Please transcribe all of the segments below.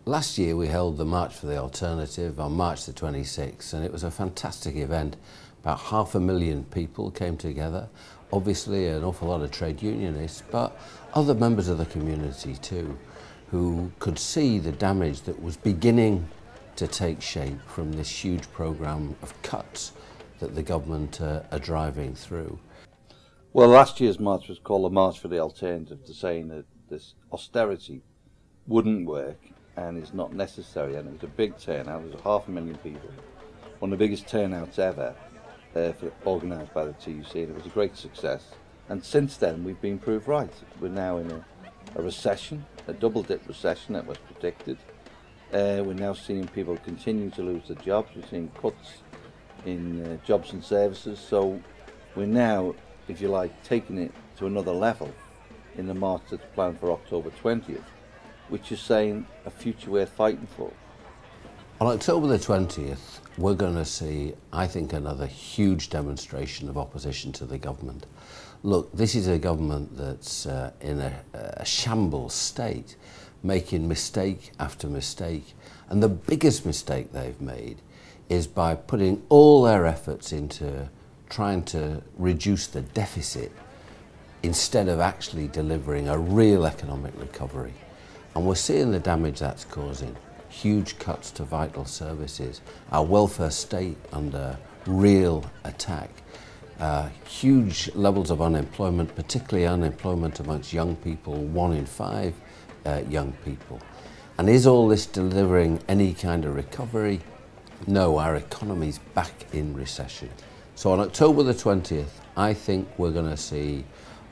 Last year we held the March for the Alternative on March the 26th, and it was a fantastic event. About 500,000 people came together, obviously an awful lot of trade unionists, but other members of the community too, who could see the damage that was beginning to take shape from this huge programme of cuts that the government are driving through. Well, last year's march was called the March for the Alternative, to saying that this austerity wouldn't work and is not necessary, and it was a big turnout. There was 500,000 people, one of the biggest turnouts ever organised by the TUC, and it was a great success. And since then we've been proved right. We're now in a recession, a double-dip recession that was predicted. We're now seeing people continue to lose their jobs. We're seeing cuts in jobs and services. So we're now, if you like, taking it to another level in the march that's planned for October 20th, which is saying a future worth fighting for. On October the 20th, we're going to see, I think, another huge demonstration of opposition to the government. Look, this is a government that's in a shambles state, making mistake after mistake. And the biggest mistake they've made is by putting all their efforts into trying to reduce the deficit instead of actually delivering a real economic recovery. And we're seeing the damage that's causing. Huge cuts to vital services, our welfare state under real attack, huge levels of unemployment, particularly unemployment amongst young people, 1 in 5 young people. And is all this delivering any kind of recovery? No, our economy's back in recession. So on October the 20th, I think we're going to see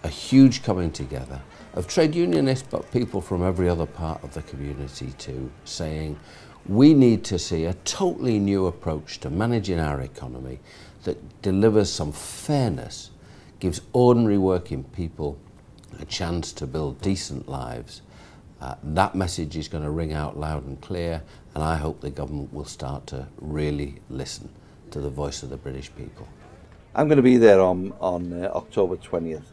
a huge coming together of trade unionists, but people from every other part of the community too, saying we need to see a totally new approach to managing our economy that delivers some fairness, gives ordinary working people a chance to build decent lives. That message is going to ring out loud and clear, and I hope the government will start to really listen to the voice of the British people. I'm going to be there on October 20th,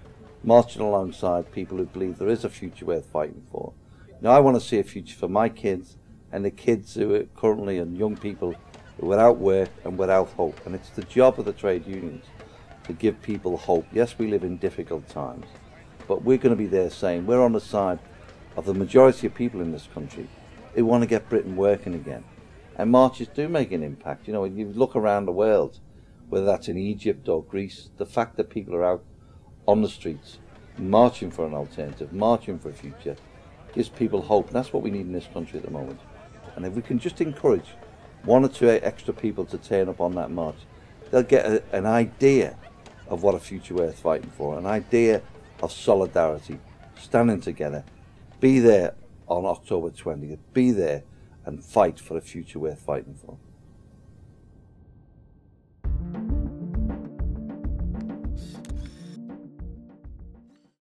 marching alongside people who believe there is a future worth fighting for. Now, I want to see a future for my kids and the kids who are currently, and young people who are without work and without hope. And it's the job of the trade unions to give people hope. Yes, we live in difficult times, but we're going to be there saying we're on the side of the majority of people in this country who want to get Britain working again. And marches do make an impact. You know, when you look around the world, whether that's in Egypt or Greece, the fact that people are out on the streets marching for an alternative, marching for a future, gives people hope. And that's what we need in this country at the moment. And if we can just encourage 1 or 2 extra people to turn up on that march, they'll get an idea of what a future worth fighting for, an idea of solidarity, standing together. Be there on October 20th, be there and fight for a future worth fighting for.